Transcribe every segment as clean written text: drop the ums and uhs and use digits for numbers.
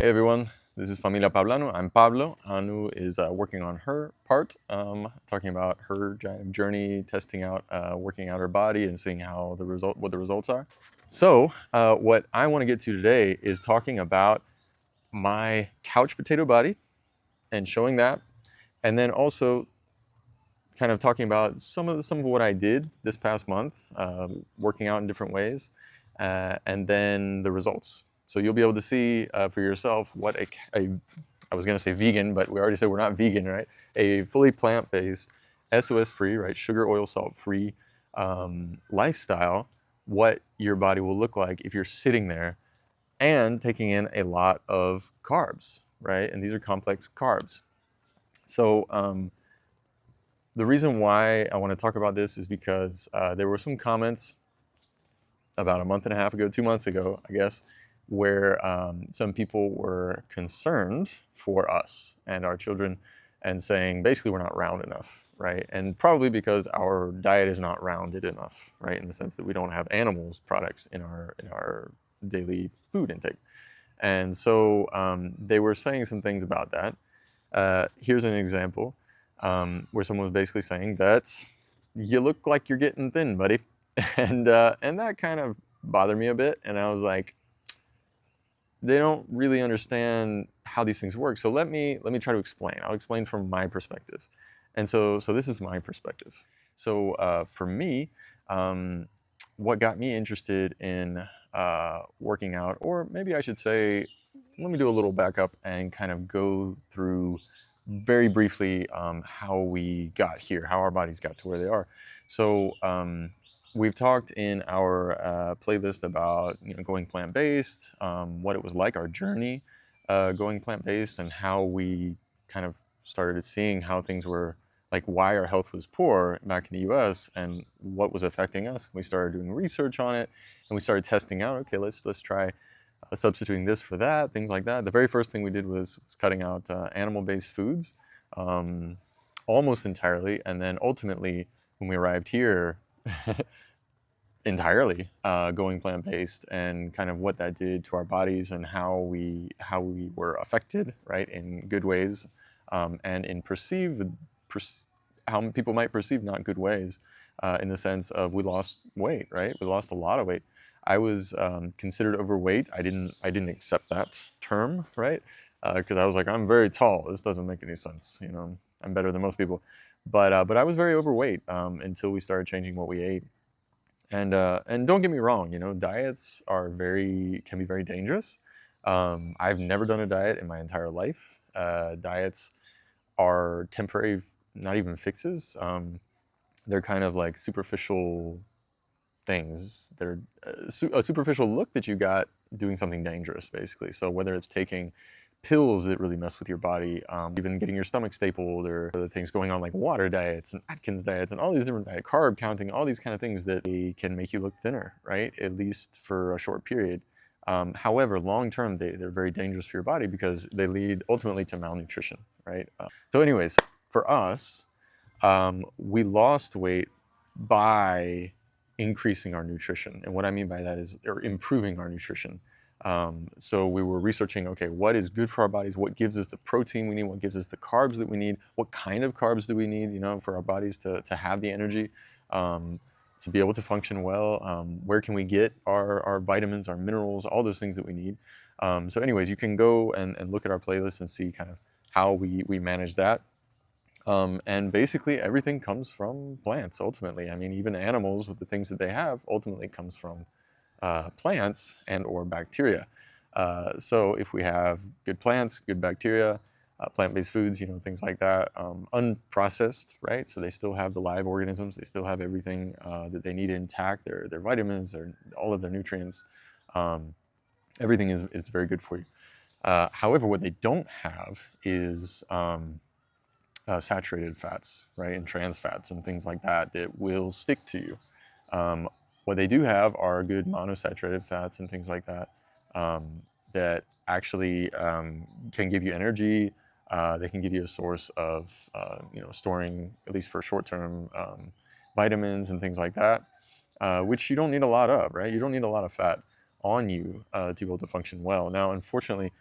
Hey everyone, this is Familia Pablanu. I'm Pablo. Anu is working on her part, talking about her journey, testing out, working out her body, and seeing what the results are. So, what I want to get to today is talking about my couch potato body and showing that, and then also kind of talking about some of what I did this past month, working out in different ways, and then the results. So you'll be able to see for yourself what I was going to say vegan, but we already said we're not vegan, right? A fully plant-based, SOS-free, right, sugar, oil, salt-free lifestyle, what your body will look like if you're sitting there and taking in a lot of carbs, right? And these are complex carbs. So the reason why I want to talk about this is because there were some comments about a month and a half ago, 2 months ago, I guess, where some people were concerned for us and our children and saying basically we're not round enough, right? And probably because our diet is not rounded enough, right? In the sense that we don't have animals products in our daily food intake. And so they were saying some things about that. Here's an example where someone was basically saying that you look like you're getting thin, buddy. And that kind of bothered me a bit. And I was like, they don't really understand how these things work. So let me try to explain. I'll explain from my perspective. And so this is my perspective. So for me, what got me interested in working out, or maybe I should say, let me do a little backup and kind of go through very briefly how we got here, how our bodies got to where they are. So we've talked in our playlist about going plant-based, what it was like, our journey going plant-based, and how we kind of started seeing how things were, like why our health was poor back in the US and what was affecting us. We started doing research on it and we started testing out, okay, let's try substituting this for that, things like that. The very first thing we did was cutting out animal-based foods almost entirely, and then ultimately when we arrived here entirely going plant-based, and kind of what that did to our bodies and how we were affected, right, in good ways and in how people might perceive not good ways, in the sense of we lost weight, right? We lost a lot of weight. I was considered overweight. I didn't accept that term, right? Because I was like, I'm very tall. This doesn't make any sense. I'm better than most people. But I was very overweight until we started changing what we ate. And don't get me wrong, diets can be very dangerous. I've never done a diet in my entire life. Diets are temporary, not even fixes. They're kind of like superficial things. They're a superficial look that you got doing something dangerous, basically. So whether it's taking pills that really mess with your body, even getting your stomach stapled, or other things going on like water diets and Atkins diets and all these different diet, carb counting, all these kind of things that can make you look thinner, right? At least for a short period. However, long term, they're very dangerous for your body because they lead ultimately to malnutrition, right? So anyways, for us, we lost weight by increasing our nutrition. And what I mean by that is improving our nutrition. So we were researching, okay, what is good for our bodies? What gives us the protein we need? What gives us the carbs that we need? What kind of carbs do we need, for our bodies to have the energy, to be able to function well? Where can we get our vitamins, our minerals, all those things that we need? So anyways, you can go and look at our playlist and see kind of how we manage that. And basically everything comes from plants, ultimately. I mean, even animals with the things that they have ultimately comes from plants and or bacteria. So if we have good plants, good bacteria, plant-based foods, things like that, unprocessed, right? So they still have the live organisms, they still have everything that they need intact, their vitamins, all of their nutrients. Everything is very good for you. However, what they don't have is saturated fats, right, and trans fats and things like that will stick to you. What they do have are good monosaturated fats and things like that that actually can give you energy. They can give you a source of storing, at least for short-term, vitamins and things like that, which you don't need a lot of, right? You don't need a lot of fat on you to be able to function well. Now, unfortunately,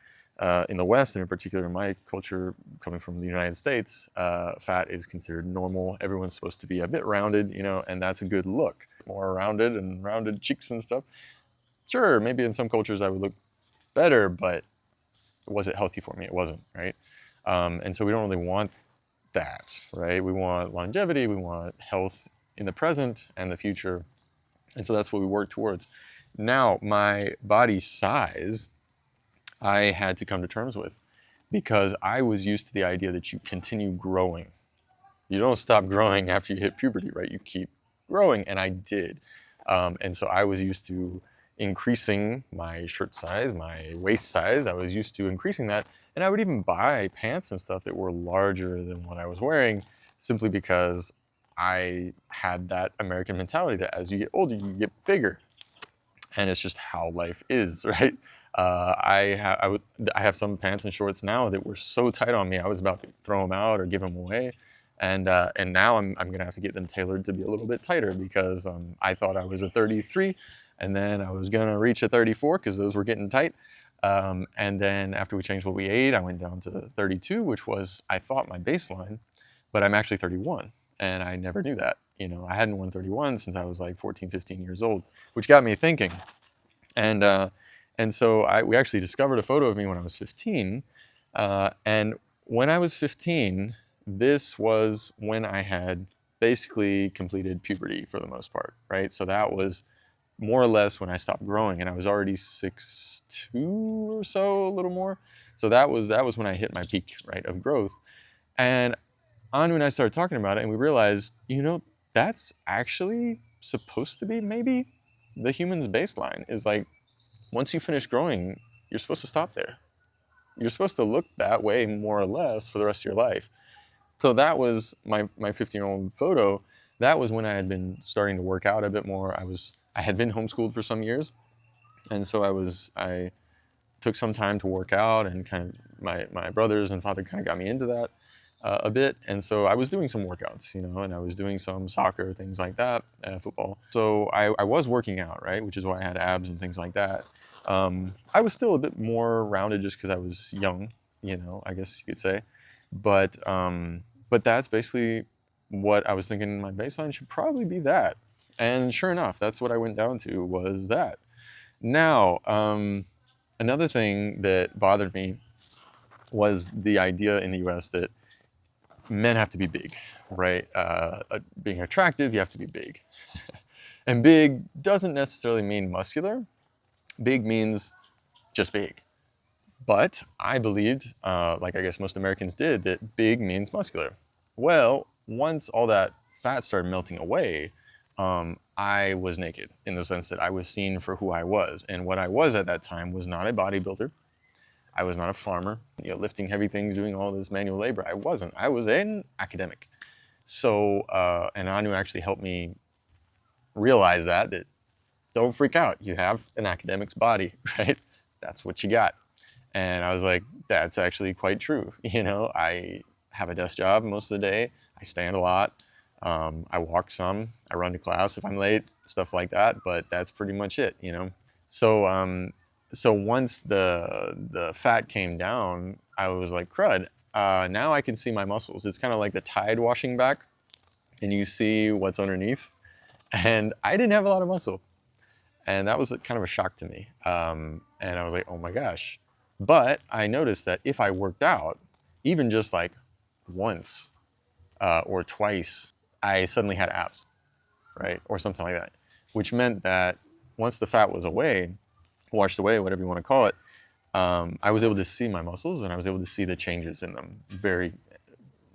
in the West, and in particular in my culture, coming from the United States, fat is considered normal. Everyone's supposed to be a bit rounded, you know, and that's a good look. More rounded and rounded cheeks and stuff. Sure, maybe in some cultures I would look better, but was it healthy for me? It wasn't, right? And so we don't really want that, right? We want longevity, we want health in the present and the future. And so that's what we work towards. Now, my body size, I had to come to terms with because I was used to the idea that you continue growing. You don't stop growing after you hit puberty, right? You keep growing, and I did. And so I was used to increasing my shirt size, my waist size. I was used to increasing that. And I would even buy pants and stuff that were larger than what I was wearing simply because I had that American mentality that as you get older, you get bigger. And it's just how life is, right? I have some pants and shorts now that were so tight on me, I was about to throw them out or give them away. And now I'm gonna have to get them tailored to be a little bit tighter because I thought I was a 33, and then I was gonna reach a 34 because those were getting tight. And then after we changed what we ate, I went down to 32, which was, I thought, my baseline, but I'm actually 31, and I never knew that. You know, I hadn't worn 31 since I was like 14, 15 years old, which got me thinking. And so we actually discovered a photo of me when I was 15. And when I was 15, this was when I had basically completed puberty for the most part, right? So that was more or less when I stopped growing, and I was already 6'2" or so, a little more. So that was when I hit my peak, right, of growth. And Anu and I started talking about it, and we realized, you know, that's actually supposed to be maybe the human's baseline. Is like, once you finish growing, you're supposed to stop there. You're supposed to look that way more or less for the rest of your life. So that was my 15-year-old photo. That was when I had been starting to work out a bit more. I had been homeschooled for some years, and so I took some time to work out, and kind of my brothers and father kind of got me into that a bit. And so I was doing some workouts, you know, and I was doing some soccer, things like that, football. So I was working out, right, which is why I had abs and things like that. I was still a bit more rounded just because I was young, you know, I guess you could say. But that's basically what I was thinking. My baseline should probably be that. And sure enough, that's what I went down to, was that. Now, another thing that bothered me was the idea in the US that men have to be big, right? Being attractive, you have to be big. And big doesn't necessarily mean muscular. Big means just big. But I believed, like I guess most Americans did, that big means muscular. Well, once all that fat started melting away, I was naked, in the sense that I was seen for who I was. And what I was at that time was not a bodybuilder. I was not a farmer, you know, lifting heavy things, doing all this manual labor. I wasn't. I was an academic. So, and Anu actually helped me realize that don't freak out. You have an academic's body, right? That's what you got. And I was like, that's actually quite true. You know, I have a desk job most of the day. I stand a lot. I walk some. I run to class if I'm late, stuff like that. But that's pretty much it, you know. So once the fat came down, I was like, crud. Now I can see my muscles. It's kind of like the tide washing back, and you see what's underneath. And I didn't have a lot of muscle. And that was kind of a shock to me. And I was like, oh my gosh. But I noticed that if I worked out, even just like once or twice, I suddenly had abs, right? Or something like that. Which meant that once the fat was away, washed away, whatever you want to call it, I was able to see my muscles, and I was able to see the changes in them very,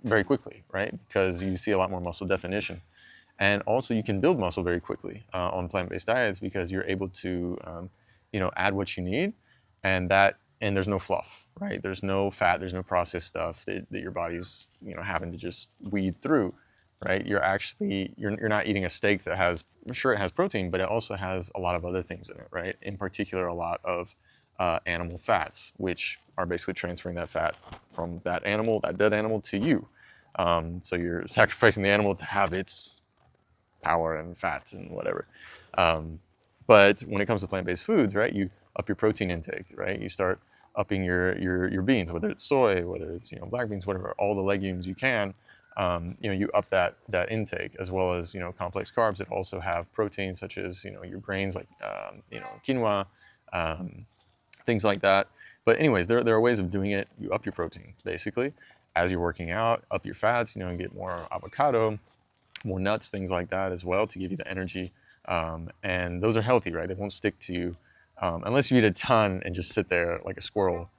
very quickly, right? Because you see a lot more muscle definition. And also you can build muscle very quickly on plant-based diets, because you're able to, you know, add what you need, and there's no fluff, right? There's no fat, there's no processed stuff that your body's, you know, having to just weed through, right? You're not eating a steak that has, sure, it has protein, but it also has a lot of other things in it, right? In particular, a lot of animal fats, which are basically transferring that fat from that animal, that dead animal, to you. So you're sacrificing the animal to have its power and fats and whatever. But when it comes to plant-based foods, right, you up your protein intake, right? You start upping your beans, whether it's soy, whether it's black beans, whatever, all the legumes you can. You up that intake, as well as complex carbs that also have protein, such as your grains like quinoa, things like that. But anyways, there are ways of doing it. You up your protein basically as you're working out, up your fats, and get more avocado, more nuts, things like that as well to give you the energy. And those are healthy, right? They won't stick to you unless you eat a ton and just sit there like a squirrel,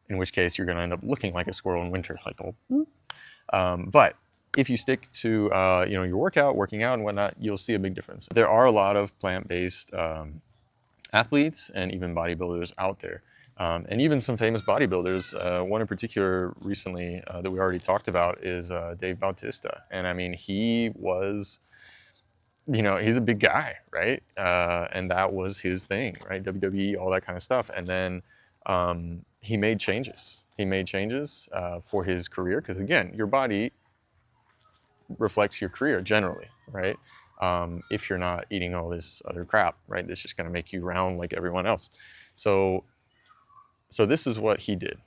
in which case you're going to end up looking like a squirrel in winter, like but if you stick to your working out and whatnot, you'll see a big difference. There are a lot of plant-based athletes and even bodybuilders out there. And even some famous bodybuilders. One in particular recently that we already talked about is Dave Bautista. And I mean, he was, he's a big guy, right? And that was his thing, right? WWE, all that kind of stuff. And then he made changes. He made changes for his career because, again, your body reflects your career generally, right? If you're not eating all this other crap, right? That's just going to make you round like everyone else. So this is what he did.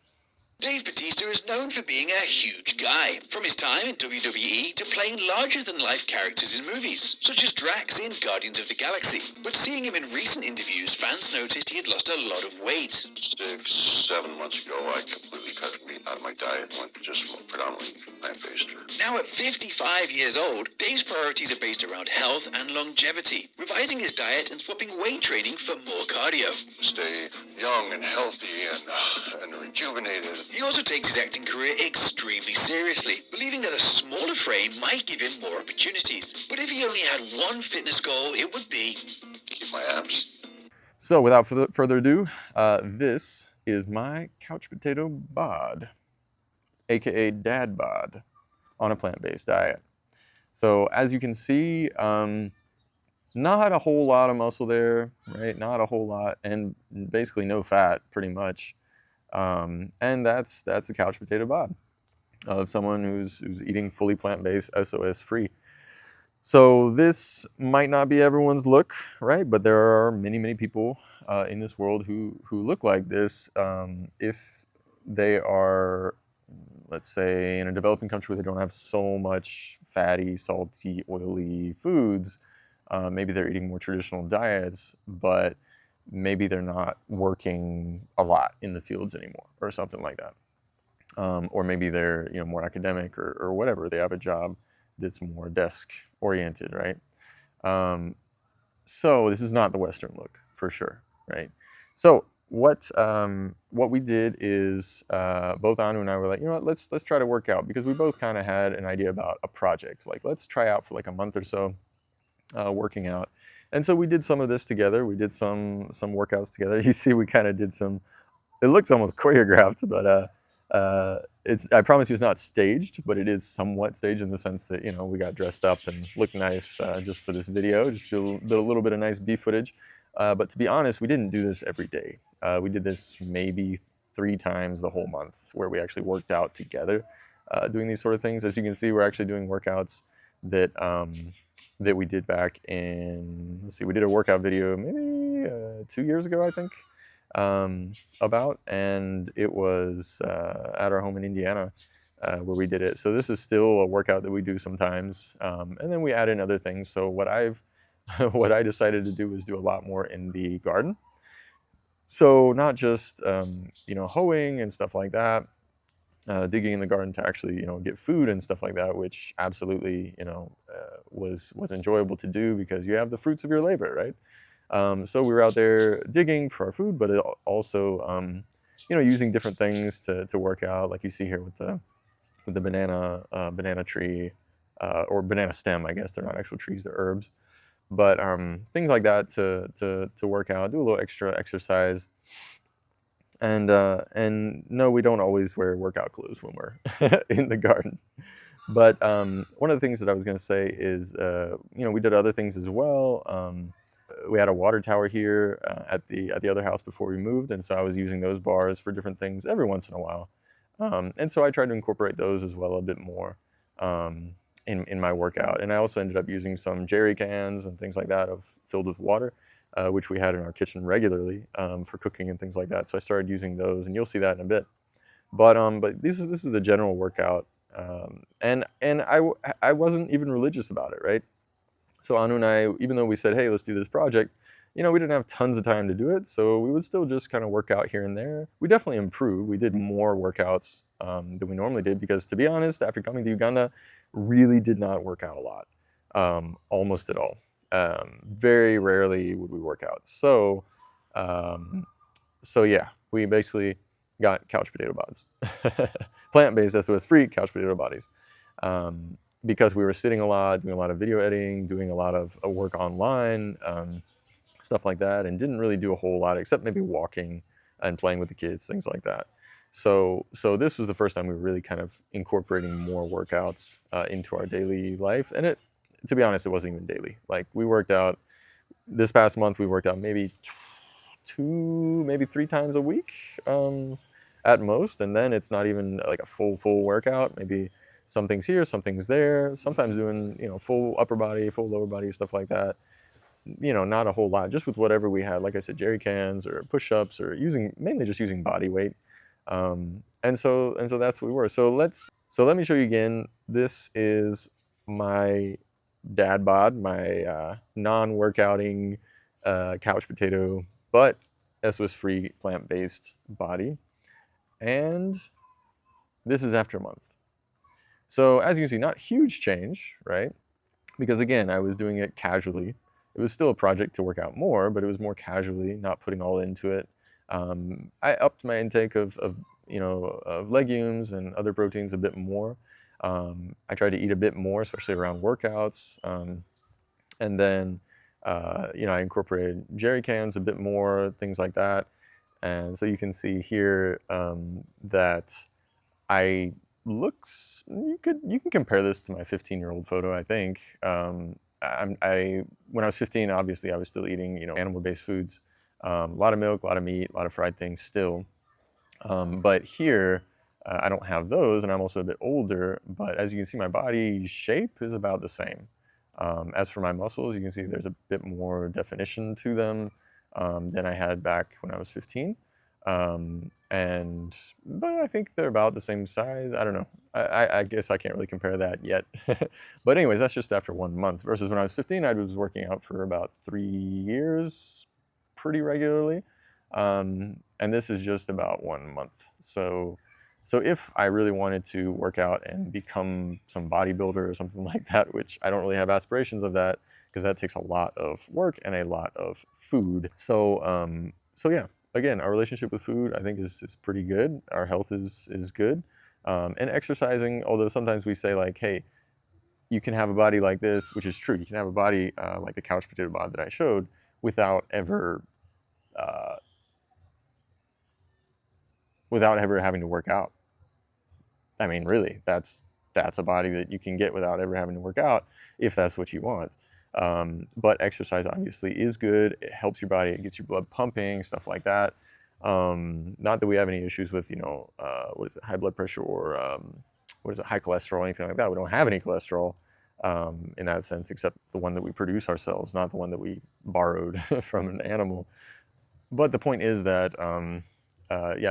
Dave Batista is known for being a huge guy, from his time in WWE to playing larger-than-life characters in movies, such as Drax in Guardians of the Galaxy. But seeing him in recent interviews, fans noticed he had lost a lot of weight. 6, 7 months ago, I completely cut meat out of my diet and went just predominantly plant-based. Now at 55 years old, Dave's priorities are based around health and longevity, revising his diet and swapping weight training for more cardio. Stay young and healthy and rejuvenated. He also takes his acting career extremely seriously, believing that a smaller frame might give him more opportunities. But if he only had one fitness goal, it would be keep my abs. So without further ado, this is my couch potato bod, aka dad bod, on a plant-based diet. So as you can see, not a whole lot of muscle there, right? Not a whole lot, and basically no fat, pretty much. And that's a couch potato bod of someone who's eating fully plant-based, SOS-free. So this might not be everyone's look, right? But there are many people in this world who look like this. If they are, let's say, in a developing country where they don't have so much fatty, salty, oily foods, maybe they're eating more traditional diets, but maybe they're not working a lot in the fields anymore or something like that. Or maybe they're more academic or whatever. They have a job that's more desk oriented, right? So this is not the Western look for sure, right? So what we did is both Anu and I were like, what, let's try to work out, because we both kind of had an idea about a project. Like, let's try out for like a month or so working out. And so we did some of this together. We did some workouts together. You see, we kind of did some. It looks almost choreographed, but I promise you, it's not staged, but it is somewhat staged in the sense that we got dressed up and looked nice just for this video, just did a little bit of nice beef footage. But to be honest, we didn't do this every day. We did this maybe 3 times the whole month, where we actually worked out together, doing these sort of things. As you can see, we're actually doing workouts that we did back in, let's see, we did a workout video maybe 2 years ago, I think, about, and it was at our home in Indiana where we did it. So this is still a workout that we do sometimes, and then we add in other things. So what I decided to do is do a lot more in the garden. So not just hoeing and stuff like that, digging in the garden to actually get food and stuff like that, which absolutely was enjoyable to do because you have the fruits of your labor, right? So we were out there digging for our food, but also using different things to work out, like you see here with the banana tree or banana stem. I guess they're not actual trees; they're herbs. But things like that to work out, do a little extra exercise. And no, we don't always wear workout clothes when we're in the garden. But one of the things that I was going to say is, we did other things as well. We had a water tower here at the other house before we moved, and so I was using those bars for different things every once in a while. And so I tried to incorporate those as well a bit more in my workout. And I also ended up using some jerry cans and things like that filled with water. which we had in our kitchen regularly for cooking and things like that. So I started using those, and you'll see that in a bit. But this is the general workout, and I wasn't even religious about it, right? So Anu and I, even though we said, hey, let's do this project, we didn't have tons of time to do it, so we would still just kind of work out here and there. We definitely improved. We did more workouts than we normally did because, to be honest, after coming to Uganda, really did not work out a lot, almost at all. Very rarely would we work out. So yeah, we basically got couch potato bods, plant-based SOS-free couch potato bodies, because we were sitting a lot, doing a lot of video editing, doing a lot of work online, stuff like that, and didn't really do a whole lot except maybe walking and playing with the kids, things like that. So this was the first time we were really kind of incorporating more workouts into our daily life, and to be honest, it wasn't even daily. Like, we worked out this past month. We worked out maybe 2, maybe 3 times a week at most, and then it's not even like a full workout. Maybe something's here, something's there. Sometimes doing full upper body, full lower body, stuff like that. Not a whole lot, just with whatever we had. Like I said, jerry cans or push-ups, or mainly just using body weight. And so that's what we were. So let me show you again. This is my dad bod, my non-workouting couch potato, but SOS-free plant-based body. And this is after a month. So as you can see, not huge change, right? Because again, I was doing it casually. It was still a project to work out more, but it was more casually, not putting all into it. I upped my intake of legumes and other proteins a bit more. I tried to eat a bit more, especially around workouts. And then, I incorporated jerry cans a bit more, things like that. And so you can see here that you can compare this to my 15-year-old photo, I think. When I was 15, obviously I was still eating, animal-based foods, a lot of milk, a lot of meat, a lot of fried things still. But here, I don't have those, and I'm also a bit older, but as you can see, my body shape is about the same. As for my muscles, you can see there's a bit more definition to them than I had back when I was 15. But I think they're about the same size. I don't know. I guess I can't really compare that yet. But anyways, that's just after 1 month, versus when I was 15, I was working out for about 3 years pretty regularly. And this is just about 1 month. So if I really wanted to work out and become some bodybuilder or something like that, which I don't really have aspirations of that, because that takes a lot of work and a lot of food. So yeah, again, our relationship with food, I think, is pretty good. Our health is good. And exercising, although sometimes we say, like, hey, you can have a body like this, which is true. You can have a body like the couch potato bod that I showed without ever having to work out. I mean, really, that's a body that you can get without ever having to work out, if that's what you want. But exercise obviously is good. It helps your body. It gets your blood pumping, stuff like that. Not that we have any issues with, high blood pressure or high cholesterol, anything like that. We don't have any cholesterol in that sense, except the one that we produce ourselves, not the one that we borrowed from an animal. But the point is that,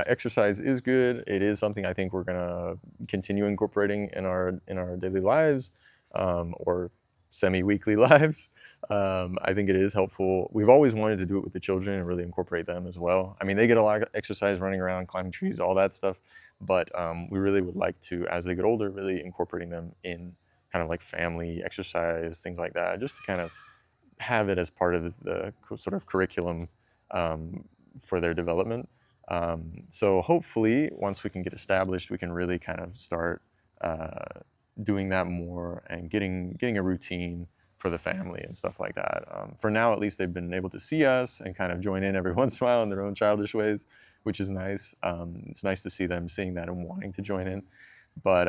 exercise is good. It is something I think we're gonna continue incorporating in our daily lives, or semi-weekly lives. I think it is helpful. We've always wanted to do it with the children and really incorporate them as well. I mean, they get a lot of exercise running around, climbing trees, all that stuff. But we really would like to, as they get older, really incorporating them in kind of like family exercise, things like that, just to kind of have it as part of the sort of curriculum for their development. So hopefully, once we can get established, we can really kind of start doing that more and getting a routine for the family and stuff like that. For now, at least, they've been able to see us and kind of join in every once in a while in their own childish ways, which is nice. It's nice to see them seeing that and wanting to join in. But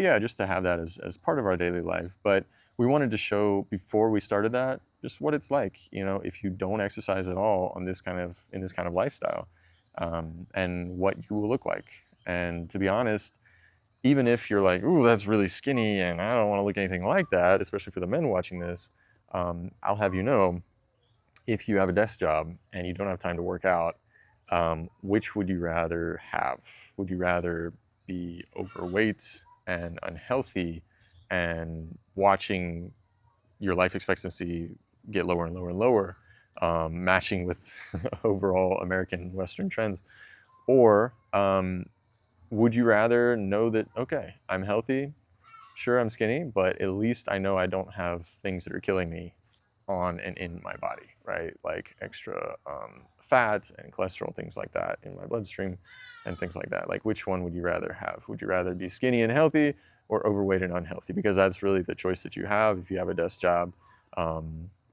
yeah, just to have that as part of our daily life. But we wanted to show, before we started that, just what it's like, if you don't exercise at all in this kind of lifestyle, and what you will look like. And to be honest, even if you're like, ooh, that's really skinny and I don't want to look anything like that, especially for the men watching this, I'll have you know, if you have a desk job and you don't have time to work out, which would you rather have? Would you rather be overweight and unhealthy and watching your life expectancy get lower and lower and lower, matching with overall American Western trends? Or would you rather know that, okay, I'm healthy, sure, I'm skinny, but at least I know I don't have things that are killing me on and in my body, right? Like extra fat and cholesterol, things like that in my bloodstream and things like that. Like, which one would you rather have? Would you rather be skinny and healthy or overweight and unhealthy? Because that's really the choice that you have if you have a desk job,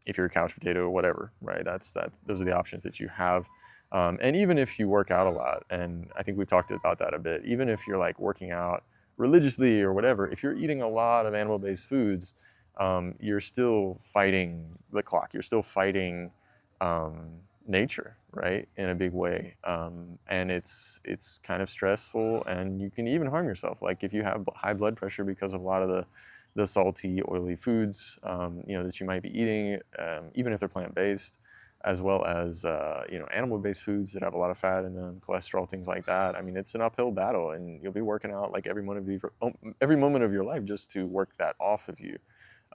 if you're a couch potato or whatever, right? Those are the options that you have. And even if you work out a lot, and I think we talked about that a bit, even if you're like working out religiously or whatever, if you're eating a lot of animal-based foods, you're still fighting the clock. You're still fighting nature, right, in a big way. And it's kind of stressful, and you can even harm yourself. Like if you have high blood pressure because of a lot of the salty, oily foods, that you might be eating, even if they're plant-based, as well as animal-based foods that have a lot of fat and cholesterol, things like that. I mean, it's an uphill battle, and you'll be working out like every moment of your life just to work that off of you.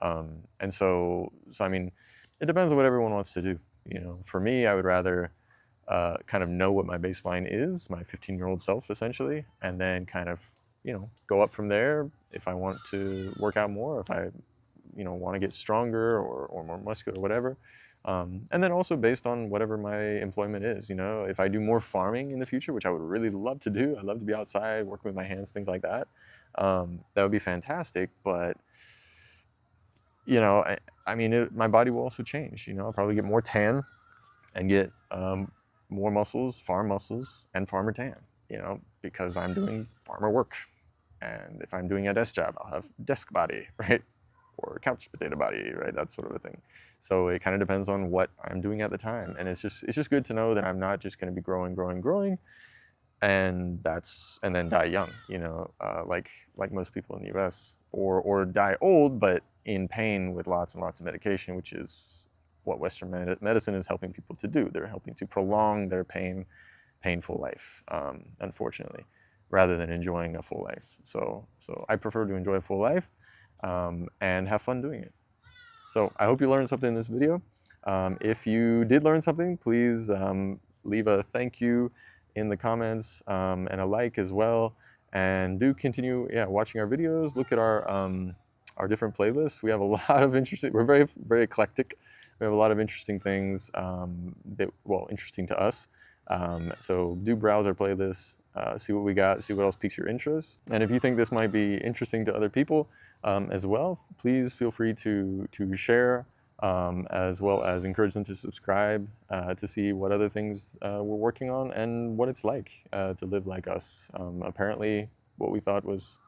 And so I mean, it depends on what everyone wants to do. For me, I would rather kind of know what my baseline is, my 15-year-old self, essentially, and then kind of go up from there if I want to work out more, if I want to get stronger or more muscular or whatever. And then also based on whatever my employment is, if I do more farming in the future, which I would really love to do, I'd love to be outside working with my hands, things like that. That would be fantastic. But I mean, my body will also change. I'll probably get more tan and get more muscles, farm muscles, and farmer tan. Because I'm doing farmer work. And if I'm doing a desk job, I'll have desk body, right? Or couch potato body, right? That sort of a thing. So it kind of depends on what I'm doing at the time, and it's just good to know that I'm not just going to be growing, and then die young, like most people in the U.S. or die old but in pain with lots and lots of medication, which is what Western medicine is helping people to do. They're helping to prolong their painful life, unfortunately, rather than enjoying a full life. So I prefer to enjoy a full life and have fun doing it. So I hope you learned something in this video. If you did learn something, please leave a thank you in the comments and a like as well. And do continue watching our videos. Look at our different playlists. We have a lot of interesting, we're very, very eclectic. We have a lot of interesting things interesting to us. So do browse our playlists, see what we got, see what else piques your interest. And if you think this might be interesting to other people as well, please feel free to share, as well as encourage them to subscribe to see what other things we're working on and what it's like to live like us. Apparently, what we thought was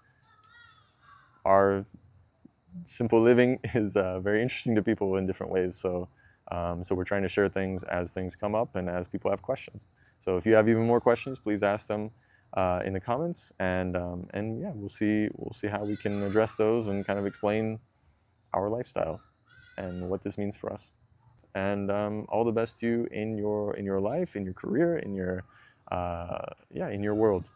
our simple living is very interesting to people in different ways. So we're trying to share things as things come up and as people have questions. So if you have even more questions, please ask them in the comments, and yeah, we'll see how we can address those and kind of explain our lifestyle and what this means for us. And all the best to you in your life, in your career, in your in your world.